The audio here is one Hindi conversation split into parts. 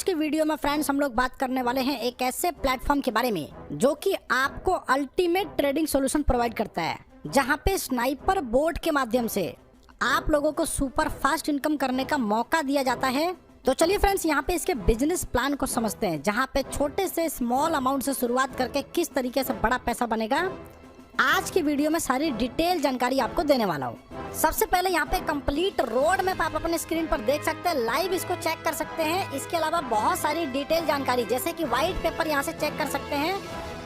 आज के वीडियो में फ्रेंड्स हम लोग बात करने वाले हैं एक ऐसे प्लेटफॉर्म के बारे में जो कि आपको अल्टीमेट ट्रेडिंग सॉल्यूशन प्रोवाइड करता है, जहां पे स्नाइपर बोर्ड के माध्यम से आप लोगों को सुपर फास्ट इनकम करने का मौका दिया जाता है। तो चलिए फ्रेंड्स यहाँ पे इसके बिजनेस प्लान को समझते हैं, जहाँ पे छोटे से स्मॉल अमाउंट से शुरुआत करके किस तरीके से बड़ा पैसा बनेगा। आज की वीडियो में सारी डिटेल जानकारी आपको देने वाला हूँ। सबसे पहले यहाँ पे कंप्लीट रोड मैप आप अपने स्क्रीन पर देख सकते हैं, लाइव इसको चेक कर सकते हैं। इसके अलावा बहुत सारी डिटेल जानकारी जैसे कि व्हाइट पेपर यहाँ से चेक कर सकते हैं,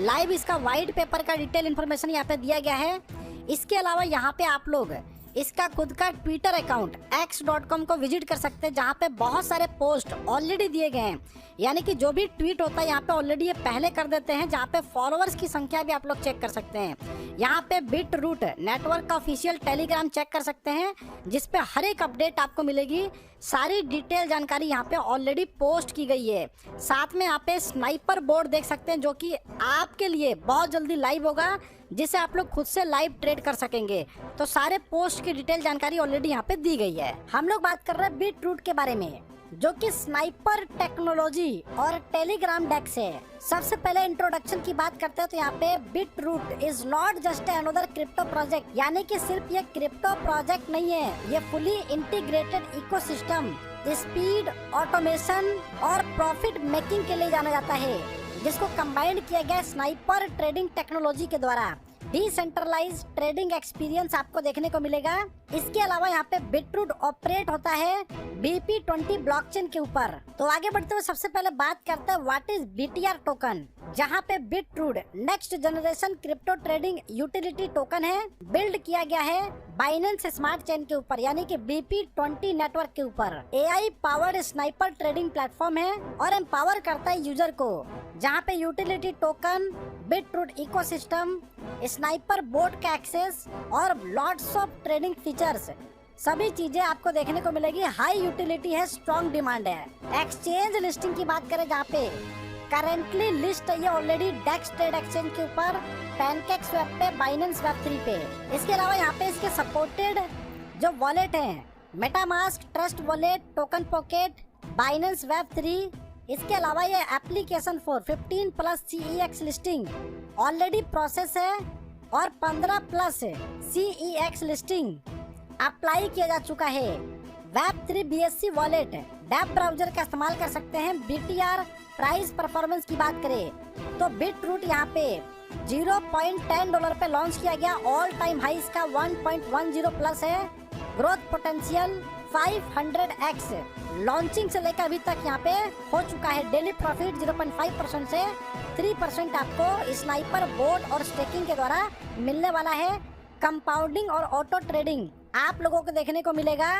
लाइव इसका व्हाइट पेपर का डिटेल इन्फॉर्मेशन यहाँ पे दिया गया है। इसके अलावा यहाँ पे आप लोग इसका खुद का ट्विटर अकाउंट x.com को विजिट कर सकते हैं, जहाँ पे बहुत सारे पोस्ट ऑलरेडी दिए गए हैं, यानी कि जो भी ट्वीट होता है यहाँ पे ऑलरेडी ये पहले कर देते हैं, जहाँ पे फॉलोअर्स की संख्या भी आप लोग चेक कर सकते हैं। यहाँ पे बिट रूट नेटवर्क का ऑफिशियल टेलीग्राम चेक कर सकते हैं, जिसपे हर एक अपडेट आपको मिलेगी। सारी डिटेल जानकारी यहाँ पे ऑलरेडी पोस्ट की गई है। साथ में यहाँ पे स्नाइपर बोर्ड देख सकते हैं, जो कि आपके लिए बहुत जल्दी लाइव होगा, जिसे आप लोग खुद से लाइव ट्रेड कर सकेंगे। तो सारे पोस्ट की डिटेल जानकारी ऑलरेडी यहाँ पे दी गई है। हम लोग बात कर रहे हैं बिट रूट के बारे में, जो कि स्नाइपर टेक्नोलॉजी और टेलीग्राम डेक्स है। सबसे पहले इंट्रोडक्शन की बात करते हैं तो यहाँ पे Bitroot is not just another crypto project, यानी कि सिर्फ ये क्रिप्टो प्रोजेक्ट नहीं है, ये fully integrated ecosystem, speed, automation और प्रॉफिट मेकिंग के लिए जाना जाता है, जिसको कंबाइंड किया गया स्नाइपर ट्रेडिंग टेक्नोलॉजी के द्वारा। डिसेंट्रलाइज ट्रेडिंग एक्सपीरियंस आपको देखने को मिलेगा। इसके अलावा यहाँ पे बिटरूट ऑपरेट होता है BP20 ब्लॉकचेन के ऊपर। तो आगे बढ़ते हुए सबसे पहले बात करते हैं व्हाट इज BTR टोकन, जहाँ पे beetroot next generation crypto trading utility token है, बिल्ड किया गया है बाइनेंस स्मार्ट चेन के ऊपर, यानी कि BP20 नेटवर्क के ऊपर। AI powered sniper trading platform है और एम्पावर करता है यूजर को, जहाँ पे utility token, beetroot ecosystem, sniper board का एक्सेस और लॉट्स ऑफ ट्रेडिंग फीचर्स, सभी चीजें आपको देखने को मिलेगी। हाई यूटिलिटी है, स्ट्रॉन्ग डिमांड है। एक्सचेंज लिस्टिंग की बात करें, जहाँ पे करेंटली लिस्ट है ऑलरेडी डेक्स ट्रेड एक्सचेंज के ऊपर, पैनकेक स्वैप पे, बाइनेंस वेब3 पे। इसके अलावा यहाँ पे इसके सपोर्टेड जो वॉलेट हैं, MetaMask, trust wallet, token pocket, Binance Web3. इसके अलावा ये application for 15+ CEX listing already process है और 15+ CEX लिस्टिंग अप्लाई किया जा चुका है। Web3 BSC wallet dapp browser का इस्तेमाल कर सकते हैं। BTR प्राइस परफॉर्मेंस की बात करें तो बिटरूट यहाँ पे $0.10 पे लॉन्च किया गया। ऑल टाइम हाई इसका 1.10+ है। ग्रोथ पोटेंशियल 500x लॉन्चिंग से लेकर अभी तक यहाँ पे हो चुका है। डेली प्रॉफिट 0.5% से 3% आपको स्नाइपर बोर्ड और स्टेकिंग के द्वारा मिलने वाला है। कंपाउंडिंग और ऑटो ट्रेडिंग आप लोगों को देखने को मिलेगा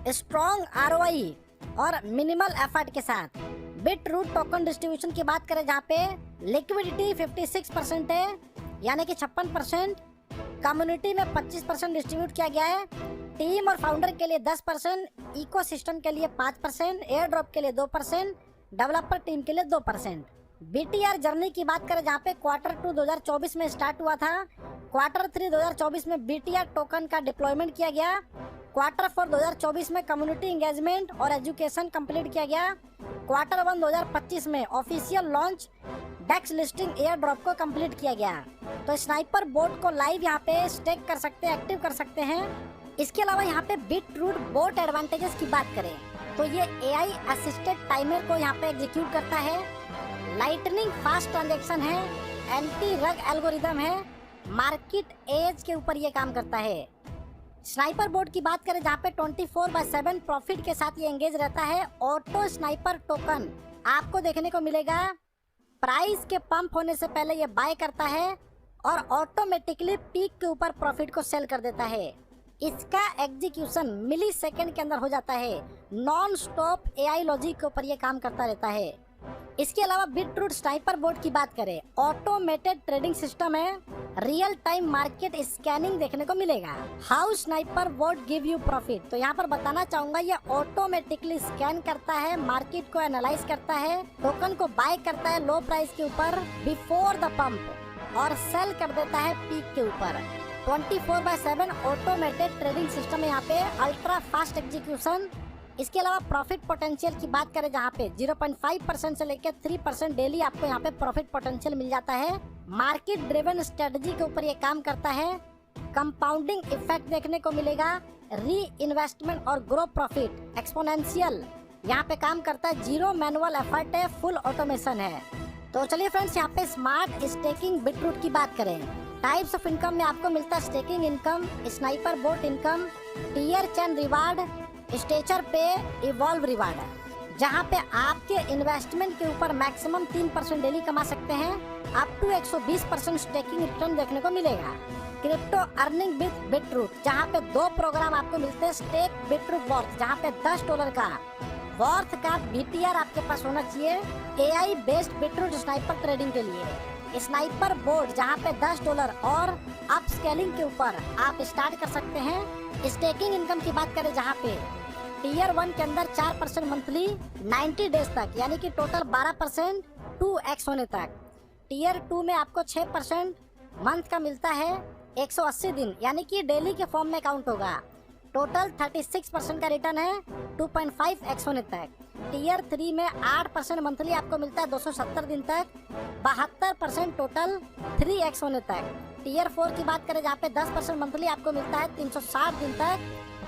स्ट्रॉन्ग ROI और मिनिमल एफर्ट के साथ। बिटरूट टोकन डिस्ट्रीब्यूशन की बात करें, जहाँ पे लिक्विडिटी 56% है, यानी कि 56%, कम्युनिटी में 25% डिस्ट्रीब्यूट किया गया है, टीम और फाउंडर के लिए 10%, इकोसिस्टम के लिए 5%, एयर ड्रॉप के लिए 2%, डेवलपर टीम के लिए 2%। BTR जर्नी की बात करें, जहाँ पे Q2 2024 में स्टार्ट हुआ था, Q3 2024 में BTR टोकन का डिप्लॉयमेंट किया गया, Q4 2024 में कम्युनिटी एंगेजमेंट और एजुकेशन कंप्लीट किया गया, Q1 2025 में ऑफिशियल लॉन्च डेक्स लिस्टिंग एयर ड्रॉप को कंप्लीट किया गया। तो स्नाइपर बोर्ड को लाइव यहाँ पे स्टेक कर सकते हैं, एक्टिव कर सकते हैं। इसके अलावा यहाँ पे बिटरूट बोट एडवांटेजेस की बात करें तो ये AI असिस्टेड टाइमर को यहाँ पे एग्जीक्यूट करता है, लाइटनिंग फास्ट ट्रांजैक्शन है, एंटी रग एल्गोरिदम है, मार्केट एज के ऊपर ये काम करता है। स्नाइपर बोर्ड की बात करें, जहाँ पे 24/7 प्रॉफिट के साथ ये एंगेज रहता है। ऑटो स्नाइपर टोकन आपको देखने को मिलेगा, प्राइस के पंप होने से पहले ये बाय करता है और ऑटोमेटिकली पीक के ऊपर प्रॉफिट को सेल कर देता है। इसका एग्जीक्यूशन मिली सेकेंड के अंदर हो जाता है। नॉन स्टॉप AI लॉजिक के ऊपर ये काम करता रहता है। इसके अलावा बिटरूट स्नाइपर बोर्ड की बात करें, ऑटोमेटेड ट्रेडिंग सिस्टम है, रियल टाइम मार्केट स्कैनिंग देखने को मिलेगा। How sniper board give you profit, तो यहाँ पर बताना चाहूंगा ये ऑटोमेटिकली स्कैन करता है, मार्केट को एनालाइज करता है, टोकन को बाय करता है लो प्राइस के ऊपर बिफोर द पंप और सेल कर देता है पीक के ऊपर। 24/7 ऑटोमेटेड ट्रेडिंग सिस्टम है यहाँ पे। अल्ट्रा फास्ट एग्जीक्यूशन, इसके अलावा प्रॉफिट पोटेंशियल की बात करें जहाँ पे 0.5% से लेकर 3% डेली आपको यहाँ पे प्रॉफिट पोटेंशियल मिल जाता है। मार्केट ड्रिवन स्ट्रेटजी के ऊपर ये काम करता है। कंपाउंडिंग इफेक्ट देखने को मिलेगा। री इन्वेस्टमेंट और ग्रो प्रॉफिट एक्सपोनेंशियल यहाँ पे काम करता है। जीरो मैनुअल एफर्ट है, फुल ऑटोमेशन है। तो चलिए फ्रेंड्स, यहाँ पे स्मार्ट स्टेकिंग बिटरूट की बात करें। टाइप्स ऑफ इनकम में आपको मिलता है staking income, sniper bot income, tier chain reward, स्टेचर पे, इवॉल्व रिवार्ड, जहाँ पे आपके इन्वेस्टमेंट के ऊपर मैक्सिमम 3% डेली कमा सकते हैं। अप टू 120% स्टेकिंग रिटर्न देखने को मिलेगा। क्रिप्टो अर्निंग विद बिटरूट, जहाँ पे 2 प्रोग्राम आपको मिलते हैं। स्टेक बिटरूट वॉर्थ, जहाँ पे $10 का वॉर्थ का BTR आपके पास होना चाहिए AI based beetroot sniper trading के लिए। स्नाइपर बोर्ड, जहाँ पे $10 और अप स्केलिंग के ऊपर आप स्टार्ट कर सकते हैं। स्टेकिंग इनकम की बात करें जहाँ पे टीयर 1 के अंदर 4% मंथली 90 डेज तक, यानी कि टोटल 12% 2x होने तक। टीयर 2 में आपको 6% मंथ का मिलता है 180 दिन, यानी कि डेली के फॉर्म में काउंट होगा। टोटल 36% का रिटर्न है 2.5x होने तक। टीयर 3 में 8% मंथली आपको मिलता है 270 दिन तक, 72% टोटल 3x होने तक। टीयर 4 की बात करें जहाँ पे 10% मंथली आपको मिलता है 360 दिन तक,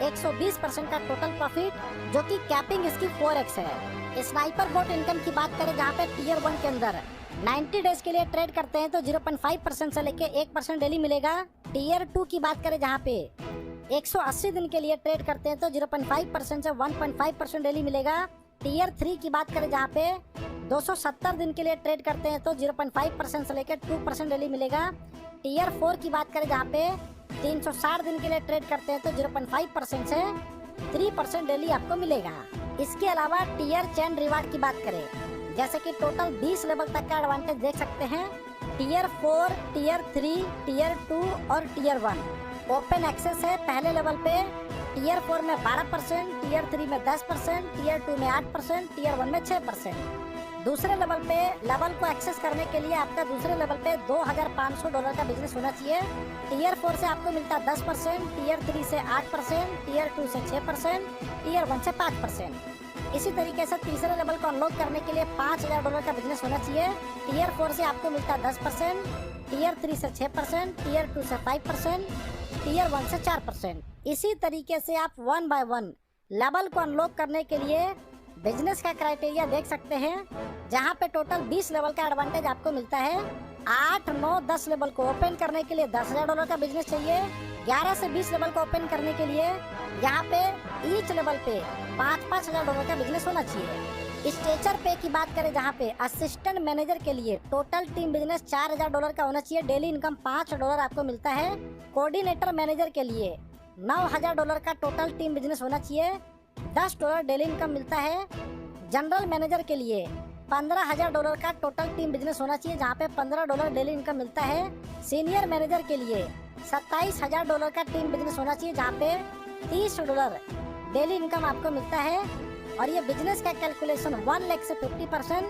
120% का टोटल प्रॉफिट, जो कि कैपिंग इसकी 4x है। स्नाइपर बोट इनकम की बात करें जहाँ पे टीयर 1 के अंदर 90 डेज के लिए ट्रेड करते हैं तो 0.5% से लेके 1% डेली मिलेगा। टीयर 2 की बात करें जहाँ पे 180 दिन के लिए ट्रेड करते हैं तो 0.5% से 1.5% डेली मिलेगा। टीयर 3 की बात करें जहाँ पे 270 दिन के लिए ट्रेड करते हैं तो 0.5% से लेकर 2% डेली मिलेगा। टीयर 4 की बात करें जहाँ पे 360 दिन के लिए ट्रेड करते हैं तो 0.5% से 3% डेली आपको मिलेगा। इसके अलावा टीयर चेन रिवार्ड की बात करें, जैसे कि टोटल 20 लेवल तक का एडवांटेज देख सकते हैं। टीयर 4, टीयर 3, टीयर 2 और टीयर 1 ओपन एक्सेस है पहले लेवल पे। टीयर 4 में 12%, टीयर 3 में 10%, टीयर 2 में 8%, टीयर 1 में 6%। दूसरे लेवल पे लेवल को एक्सेस करने के लिए आपका दूसरे लेवल पे $2,500 का बिजनेस होना चाहिए। टीयर 4 से आपको मिलता है 10%, टीयर 3 से 8%, टीयर 2 से 6%, टीयर 1 से 5%। इसी तरीके से तीसरे लेवल को अनलॉक करने के लिए $5,000 का बिजनेस होना चाहिए। टीयर 4 से आपको मिलता है 10%, टीयर 3 से 6%, टीयर 2 से 5%, टीयर 1 से 4%। इसी तरीके से आप 1 बाय 1 लेवल को अनलॉक करने के लिए बिजनेस का क्राइटेरिया देख सकते हैं, जहां पे टोटल 20 लेवल का एडवांटेज आपको मिलता है। 8, 9, 10 लेवल को ओपन करने के लिए $10,000 का बिजनेस चाहिए। 11 से 20 लेवल को ओपन करने के लिए यहाँ पे ईच लेवल पे $5,000 का बिजनेस होना चाहिए। स्टेचर पे की बात करें जहाँ पे असिस्टेंट मैनेजर के लिए टोटल टीम बिजनेस $4,000 का होना चाहिए। डेली इनकम $5 आपको मिलता है। कोऑर्डिनेटर मैनेजर के लिए $9,000 का टोटल टीम बिजनेस होना चाहिए, $10 डेली इनकम मिलता है। जनरल मैनेजर के लिए $15,000 का टोटल टीम बिजनेस होना चाहिए, जहाँ पे $15 डेली इनकम मिलता है। सीनियर मैनेजर के लिए $27,000 का टीम बिजनेस होना चाहिए, जहाँ पे $30 डेली इनकम आपको मिलता है। और ये बिजनेस का कैलकुलेशन 1 लाख से 50%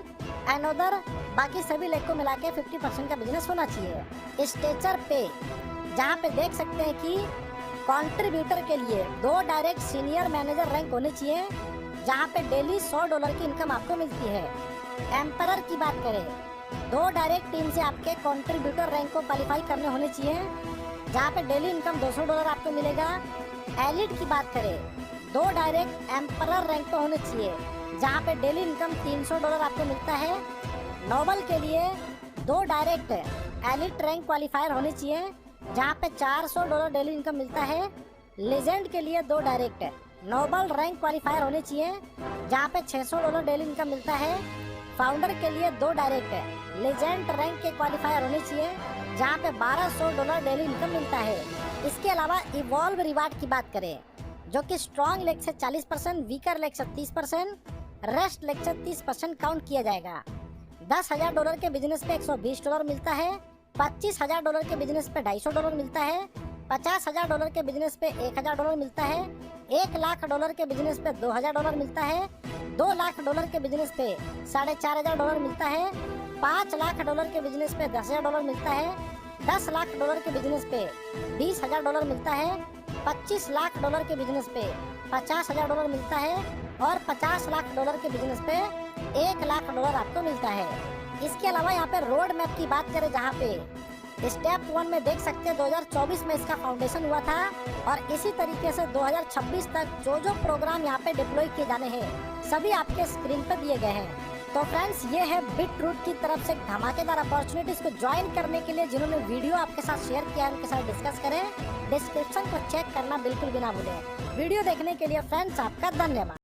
अनदर बाकी सभी लाख को मिला के 50% का बिजनेस होना चाहिए। स्टेचर पे जहाँ पे देख सकते हैं कि कंट्रीब्यूटर के लिए 2 डायरेक्ट सीनियर मैनेजर रैंक होने चाहिए, जहाँ पे डेली $100 की इनकम आपको मिलती है। एम्परर की बात करें, 2 डायरेक्ट टीम से आपके कंट्रीब्यूटर रैंक को क्वालिफाई करने होने चाहिए, जहाँ पे डेली इनकम $200 आपको मिलेगा। एलिट की बात करें, 2 डायरेक्ट एम्परर रैंक तो होने चाहिए, जहाँ पे डेली इनकम $300 आपको मिलता है। नोबल के लिए 2 डायरेक्ट एलिट रैंक क्वालिफायर होने चाहिए, जहाँ पे $400 डेली इनकम मिलता है। लेजेंड के लिए 2 डायरेक्ट नोबल रैंक क्वालिफायर होने चाहिए, जहाँ पे $600 डेली इनकम मिलता है। फाउंडर के लिए 2 डायरेक्ट लेजेंड रैंक के क्वालिफायर होने चाहिए, जहाँ पे $1,200 डेली इनकम मिलता है। इसके अलावा इवॉल्व रिवार्ड की बात करें, जो कि स्ट्रॉन्ग लेग से 40%, वीकर लेग से 30%, रेस्ट लेग से 30% काउंट किया जाएगा। $10,000 के बिजनेस पे $120 मिलता है। $25,000 के बिजनेस पे $250 मिलता है। $50,000 के बिजनेस पे $1,000 मिलता है। $1,00,000 के बिजनेस पे $2,000 मिलता है। $2,00,000 के बिजनेस पे $4,500 मिलता है। $5,00,000 के बिजनेस पे $10,000 मिलता है। $10,00,000 के बिजनेस पे $20,000 मिलता है। $25,00,000 के बिजनेस पे $50,000 मिलता है। और 50 लाख डॉलर के बिजनेस पे 1 लाख डॉलर आपको मिलता है। इसके अलावा यहाँ पे रोड मैप की बात करें, जहाँ पे स्टेप 1 में देख सकते हैं 2024 में इसका फाउंडेशन हुआ था और इसी तरीके से 2026 तक जो प्रोग्राम यहाँ पे डिप्लॉय किए जाने हैं सभी आपके स्क्रीन पे दिए गए हैं। तो फ्रेंड्स, ये है बिटरूट की तरफ से धमाकेदार अपॉर्चुनिटीज को ज्वाइन करने के लिए जिन्होंने वीडियो आपके साथ शेयर किया है, उनके साथ डिस्कस करें। डिस्क्रिप्शन को चेक करना बिल्कुल भी ना भूलें। वीडियो देखने के लिए फ्रेंड्स आपका धन्यवाद।